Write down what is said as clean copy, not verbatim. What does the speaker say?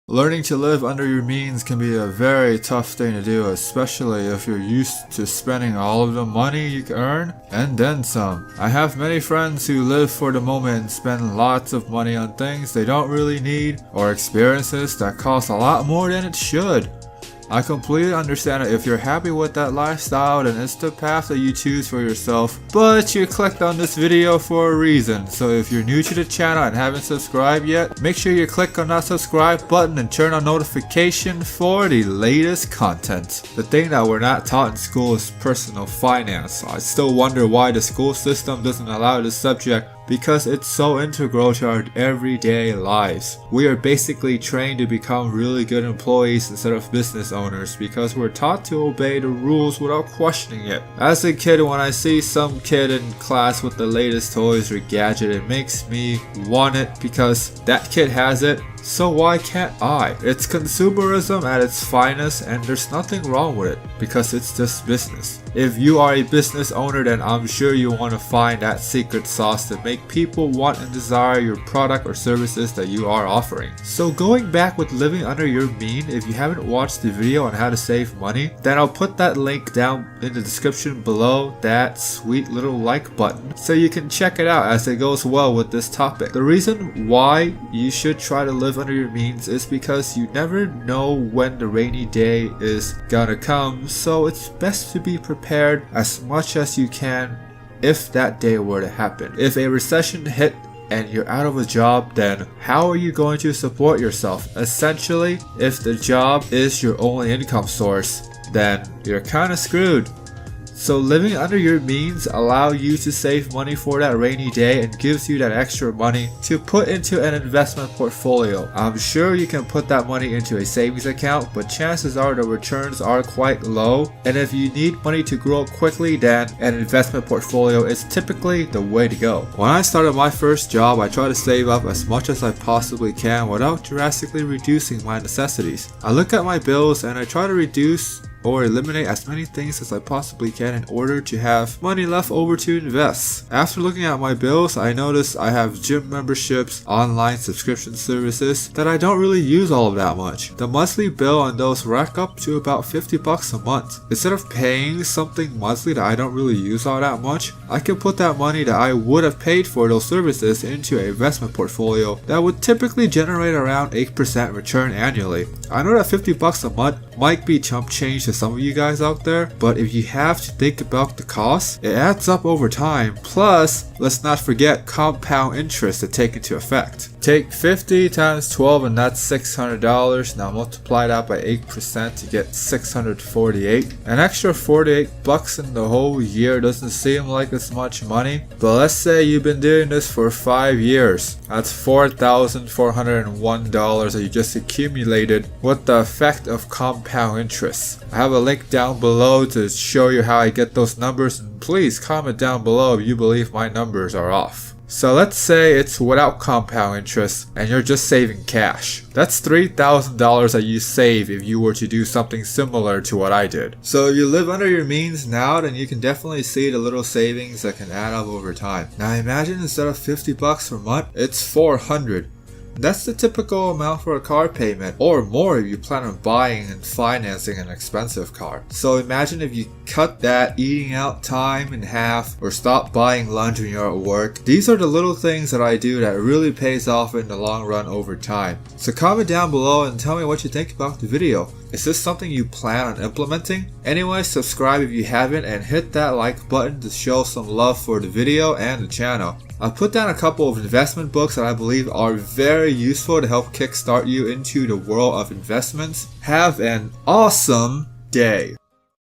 Learning to live under your means can be a very tough thing to do, especially if you're used to spending all of the money you can earn and then some. I have many friends who live for the moment and spend lots of money on things they don't really need or experiences that cost a lot more than it should. I completely understand it. If you're happy with that lifestyle, then it's the path that you choose for yourself. But you clicked on this video for a reason. So if you're new to the channel and haven't subscribed yet, make sure you click on that subscribe button and turn on notification for the latest content. The thing that we're not taught in school is personal finance. I still wonder why the school system doesn't allow this subject, because it's so integral to our everyday lives. We are basically trained to become really good employees instead of business owners because we're taught to obey the rules without questioning it. As a kid, when I see some kid in class with the latest toys or gadget, it makes me want it because that kid has it. So why can't I? It's consumerism at its finest, and there's nothing wrong with it because it's just business. If you are a business owner, then I'm sure you want to find that secret sauce to make people want and desire your product or services that you are offering. So going back with living under your means, if you haven't watched the video on how to save money, then I'll put that link down in the description below that sweet little like button so you can check it out as it goes well with this topic. The reason why you should try to live under your means is because you never know when the rainy day is gonna come, so it's best to be prepared as much as you can if that day were to happen. If a recession hit and you're out of a job, then how are you going to support yourself? Essentially, if the job is your only income source, then you're kinda screwed. So living under your means allow you to save money for that rainy day and gives you that extra money to put into an investment portfolio. I'm sure you can put that money into a savings account, but chances are the returns are quite low, and if you need money to grow quickly, then an investment portfolio is typically the way to go. When I started my first job, I tried to save up as much as I possibly can without drastically reducing my necessities. I look at my bills and I try to reduce or eliminate as many things as I possibly can in order to have money left over to invest. After looking at my bills, I noticed I have gym memberships, online subscription services that I don't really use all of that much. The monthly bill on those rack up to about $50 a month. Instead of paying something monthly that I don't really use all that much, I can put that money that I would have paid for those services into an investment portfolio that would typically generate around 8% return annually. I know that $50 a month might be chump change to some of you guys out there, but if you have to think about the cost, it adds up over time. Plus, let's not forget compound interest to take into effect. Take 50 times 12 and that's $600. Now multiply that by 8% to get 648. An extra $48 in the whole year doesn't seem like as much money, but let's say you've been doing this for 5 years. That's $4,401 that you just accumulated with the effect of compound interest. I have a link down below to show you how I get those numbers, and please comment down below if you believe my numbers are off. So let's say it's without compound interest and you're just saving cash. That's $3,000 that you save if you were to do something similar to what I did. So if you live under your means now, then you can definitely see the little savings that can add up over time. Now imagine instead of $50 per month, it's $400. That's the typical amount for a car payment, or more if you plan on buying and financing an expensive car. So imagine if you cut that eating out time in half or stop buying lunch when you're at work. These are the little things that I do that really pays off in the long run over time. So comment down below and tell me what you think about the video. Is this something you plan on implementing? Anyway, subscribe if you haven't and hit that like button to show some love for the video and the channel. I've put down a couple of investment books that I believe are very useful to help kickstart you into the world of investments. Have an awesome day.